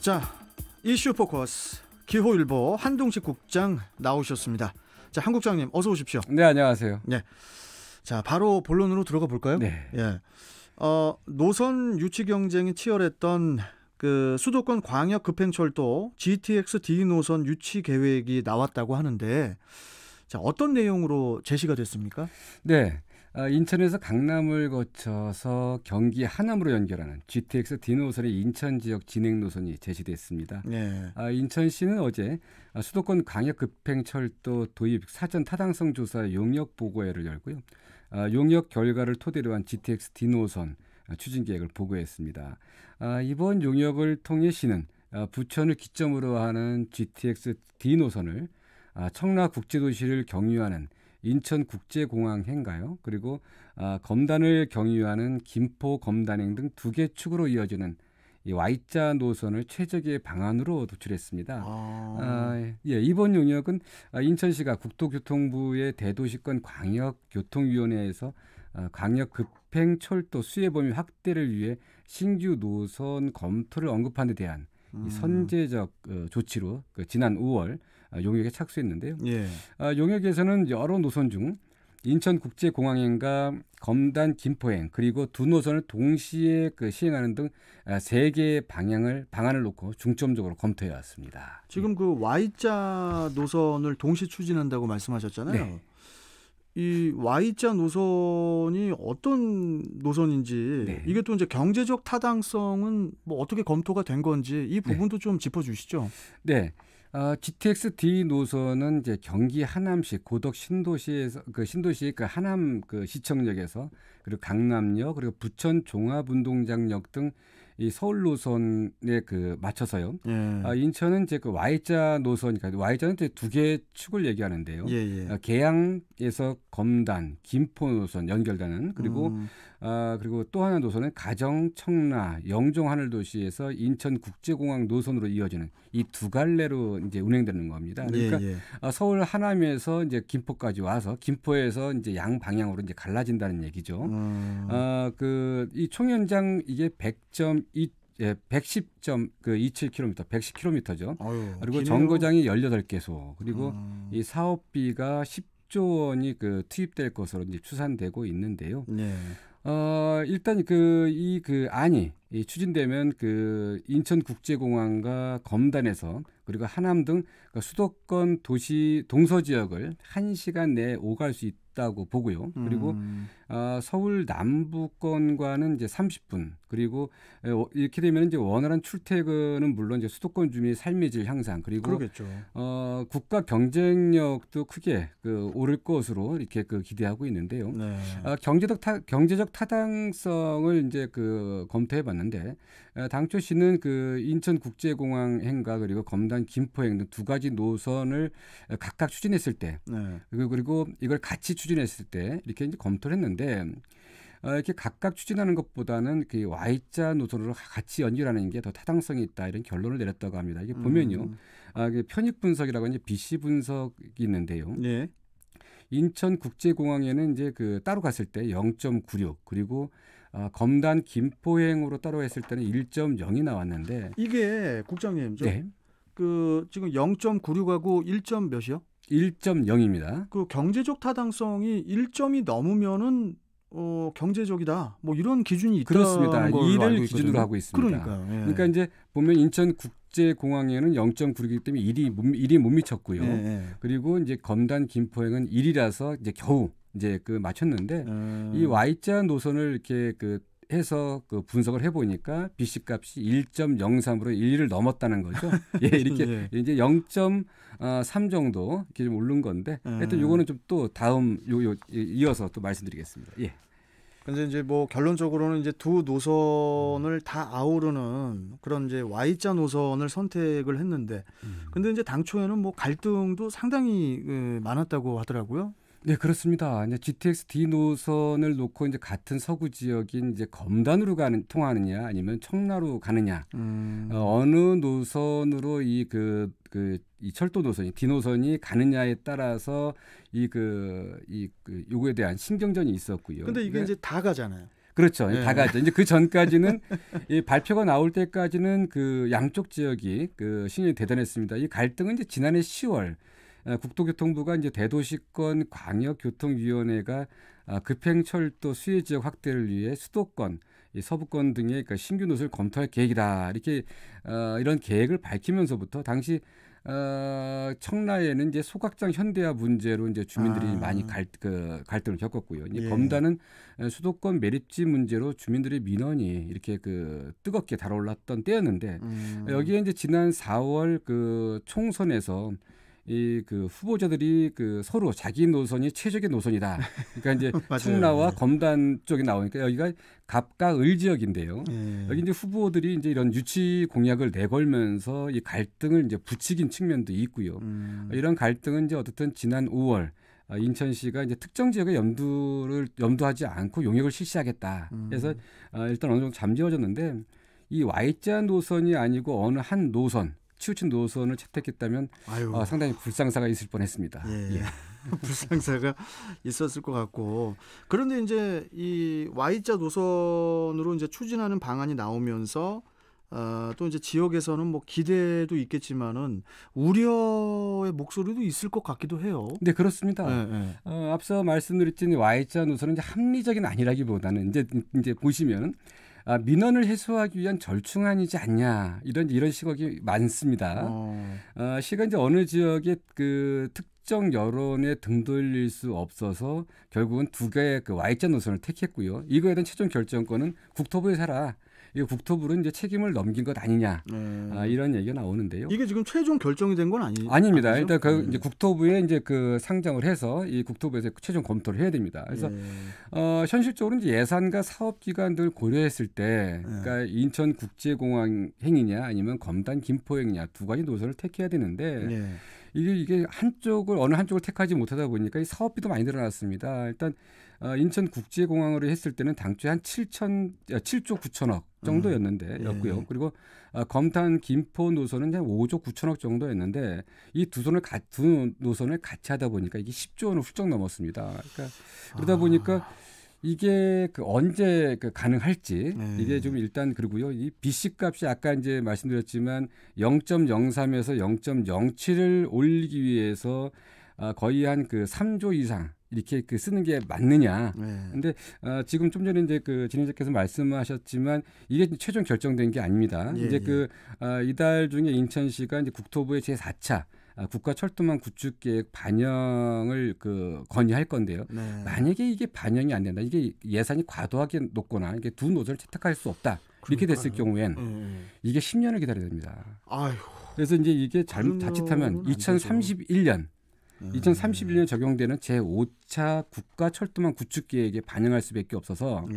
자, 이슈 포커스 기호일보 한동식 국장 나오셨습니다. 자, 한 국장님 어서 오십시오. 네, 안녕하세요. 네. 자, 바로 본론으로 들어가 볼까요? 네. 예. 노선 유치 경쟁이 치열했던 그 수도권 광역 급행철도 GTX D 노선 유치 계획이 나왔다고 하는데, 자, 어떤 내용으로 제시가 됐습니까? 네. 인천에서 강남을 거쳐서 경기 하남으로 연결하는 GTX D 노선의 인천 지역 진행 노선이 제시됐습니다. 네. 인천시는 어제 수도권 광역 급행철도 도입 사전 타당성 조사 용역 보고회를 열고요. 용역 결과를 토대로 한 GTX D 노선 추진 계획을 보고했습니다. 이번 용역을 통해 시는 부천을 기점으로 하는 GTX D 노선을 청라국제도시를 경유하는 인천국제공항행가요. 그리고 검단을 경유하는 김포 검단행 등 두 개 축으로 이어지는 이 Y자 노선을 최적의 방안으로 도출했습니다. 이번 용역은 인천시가 국토교통부의 대도시권 광역교통위원회에서 광역급행철도 수혜 범위 확대를 위해 신규 노선 검토를 언급한 데 대한 이 선제적 조치로 지난 5월 용역에 착수했는데요. 예. 용역에서는 여러 노선 중 인천국제공항행과 검단 김포행 그리고 두 노선을 동시에 시행하는 등 세 개의 방안을 놓고 중점적으로 검토해 왔습니다. 지금 그 Y자 노선을 동시 추진한다고 말씀하셨잖아요. 네. 이 Y자 노선이 어떤 노선인지, 네. 이게 또 이제 경제적 타당성은 뭐 어떻게 검토가 된 건지 이 부분도 좀 짚어주시죠. 네. GTX D 노선은 이제 경기 하남시 고덕 신도시에서 신도시 하남 시청역에서 그리고 강남역 그리고 부천 종합운동장역 등 이 서울 노선에 맞춰서요. 예. 인천은 이제 Y자 노선이니까 Y자는 이제 두 개의 축을 얘기하는데요. 예. 계양에서 검단, 김포 노선 연결되는 그리고 또 하나 노선은 가정, 청라, 영종 하늘도시에서 인천국제공항 노선으로 이어지는 이 두 갈래로 이제 운행되는 겁니다. 그러니까 서울 하남에서 이제 김포까지 와서 김포에서 이제 양 방향으로 이제 갈라진다는 얘기죠. 이 총연장 이게 110.27km, 110km죠. 그리고 기네요. 정거장이 18개소. 그리고 이 사업비가 10조 원이 투입될 것으로 이제 추산되고 있는데요. 네. 일단 안이 추진되면 인천국제공항과 검단에서 그리고 하남 등 수도권 도시 동서 지역을 1시간 내에 오갈 수 있다고 보고요. 그리고 서울 남부권과는 이제 30분. 그리고 이렇게 되면 이제 원활한 출퇴근은 물론 이제 수도권 주민의 삶의 질 향상 그리고 그러겠죠. 국가 경쟁력도 크게 오를 것으로 이렇게 기대하고 있는데요. 네. 경제적 타당성을 이제 검토해봤는데 당초 시는 인천국제공항행과 그리고 검단 김포행 등 두 가지 노선을 각각 추진했을 때, 네. 그리고 이걸 같이 추진했을 때 이렇게 이제 검토를 했는데. 이렇게 각각 추진하는 것보다는 Y자 노선으로 같이 연결하는 게 더 타당성이 있다 이런 결론을 내렸다고 합니다. 이게 보면요, 편익 분석이라고 이제 BC 분석이 있는데요. 네. 인천국제공항에는 이제 따로 갔을 때 0.96 그리고 검단 김포행으로 따로 했을 때는 1.0이 나왔는데 이게 국장님, 네. 지금 0.96하고 1점 몇이요? 1.0입니다. 경제적 타당성이 1점이 넘으면은 경제적이다. 뭐 이런 기준이 있다는 그렇습니다. 걸 이를 알고 기준으로 있거든요. 하고 있습니다. 그러니까요. 예. 그러니까 이제 보면 인천국제공항에는 0.96이기 때문에 1이 못 미쳤고요. 예. 그리고 이제 검단 김포행은 1이라서 이제 겨우 이제 맞췄는데 이 Y자 노선을 이렇게 해서 분석을 해보니까 BC 값이 1.03으로 1을 넘었다는 거죠. 예, 이렇게 이제 0.3 정도 이렇게 좀 오른 건데, 하여튼 요거는 좀 또 다음 이어서 또 말씀드리겠습니다. 예. 근데 이제 뭐 결론적으로는 이제 두 노선을 다 아우르는 그런 이제 Y자 노선을 선택을 했는데, 근데 이제 당초에는 뭐 갈등도 상당히 많았다고 하더라고요. 네, 그렇습니다. 이제 GTX D 노선을 놓고 이제 같은 서구 지역인 이제 검단으로 통하느냐 아니면 청라로 가느냐, 어느 노선으로 이 철도 노선이 D 노선이 가느냐에 따라서 요거에 대한 신경전이 있었고요. 근데 이게 이제 다 가잖아요. 그렇죠. 예. 다 가죠. 이제 그 전까지는 이 발표가 나올 때까지는 그 양쪽 지역이 그 신경이 대단했습니다. 이 갈등은 이제 지난해 10월 국토교통부가 이제 대도시권 광역교통위원회가 급행철도 수혜 지역 확대를 위해 수도권, 이 서부권 등의 그 신규 노선을 검토할 계획이다. 이렇게 이런 계획을 밝히면서부터 당시 청라에는 이제 소각장 현대화 문제로 이제 주민들이 많이 갈등을 겪었고요. 이제 예. 검단은 수도권 매립지 문제로 주민들의 민원이 이렇게 그 뜨겁게 달아올랐던 때였는데 여기에 이제 지난 4월 그 총선에서 이 그 후보자들이 그 서로 자기 노선이 최적의 노선이다. 그러니까 이제 청라와 검단 쪽이 나오니까 여기가 갑과 을 지역인데요. 여기 이제 후보들이 이제 이런 유치 공약을 내걸면서 이 갈등을 이제 부추긴 측면도 있고요. 이런 갈등은 이제 어쨌든 지난 5월 인천시가 이제 특정 지역에 염두하지 않고 용역을 실시하겠다. 그래서 일단 어느 정도 잠재워졌는데 이 Y자 노선이 아니고 어느 한 노선 치우친 노선을 채택했다면 상당히 불상사가 있을 뻔했습니다. 예. 불상사가 있었을 것 같고 그런데 이제 이 Y자 노선으로 이제 추진하는 방안이 나오면서 또 이제 지역에서는 뭐 기대도 있겠지만은 우려의 목소리도 있을 것 같기도 해요. 네, 그렇습니다. 앞서 말씀드렸던 Y자 노선은 이제 합리적인 아니라기보다는 이제 보시면. 민원을 해소하기 위한 절충안이지 않냐 이런 시각이 많습니다. 시가 이제 어느 지역의 그 특정 여론에 등 돌릴 수 없어서 결국은 두 개의 그 Y자 노선을 택했고요. 이거에 대한 최종 결정권은 국토부에 살아. 이 국토부는 이제 책임을 넘긴 것 아니냐 이런 얘기가 나오는데요. 이게 지금 최종 결정이 된 건 아닙니다. 아니죠? 일단 그 이제 국토부에 이제 그 상정을 해서 이 국토부에서 최종 검토를 해야 됩니다. 그래서 현실적으로 이제 예산과 사업 기간들 고려했을 때, 그러니까 인천국제공항 행이냐 아니면 검단 김포행이냐 두 가지 노선을 택해야 되는데. 이게 어느 한쪽을 택하지 못하다 보니까 이 사업비도 많이 늘어났습니다. 일단 인천국제공항으로 했을 때는 당초에 한 7조 9천억 정도였고요. 그리고 검탄 김포 노선은 한 5조 9천억 정도였는데 이 두 노선을 같이 하다 보니까 이게 10조 원을 훌쩍 넘었습니다. 그러니까 그러다 보니까 이게 언제 가능할지 이게 좀 일단 그리고요. 이 BC 값이 아까 이제 말씀드렸지만 0.03에서 0.07을 올리기 위해서 거의 한 3조 이상 이렇게 쓰는 게 맞느냐. 근데 지금 좀 전에 이제 진행자께서 말씀하셨지만 이게 최종 결정된 게 아닙니다. 이제 이달 중에 인천시가 이제 국토부의 제4차 국가철도망 구축계획 반영을 건의할 건데요. 만약에 이게 반영이 안 된다, 이게 예산이 과도하게 높거나 이게 두 노선을 채택할 수 없다 이렇게 됐을 경우엔 이게 10년을 기다려야 됩니다. 그래서 이제 이게 자칫하면 2031년 적용되는 제5차 국가철도망 구축계획에 반영할 수밖에 없어서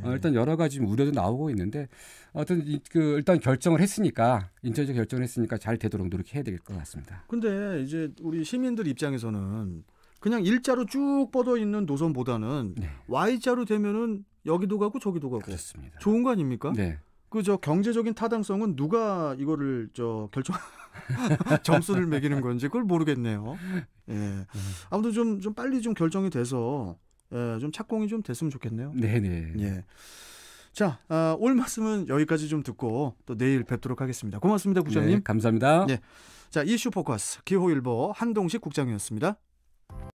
일단 여러 가지 우려도 나오고 있는데 일단 결정을 했으니까 인천시가 결정을 했으니까 잘 되도록 노력해야 될 것 같습니다. 근데 이제 우리 시민들 입장에서는 그냥 일자로 쭉 뻗어 있는 노선보다는 Y자로 되면은 여기도 가고 저기도 가고 그렇습니다. 좋은 거 아닙니까? 네. 경제적인 타당성은 누가 이거를 결정 점수를 매기는 건지 그걸 모르겠네요. 아무튼 좀 빨리 좀 결정이 돼서 좀 착공이 좀 됐으면 좋겠네요. 네네. 자, 오늘 말씀은 여기까지 좀 듣고 또 내일 뵙도록 하겠습니다. 고맙습니다, 국장님. 네, 감사합니다. 자, 이슈 포커스 기호일보 한동식 국장이었습니다.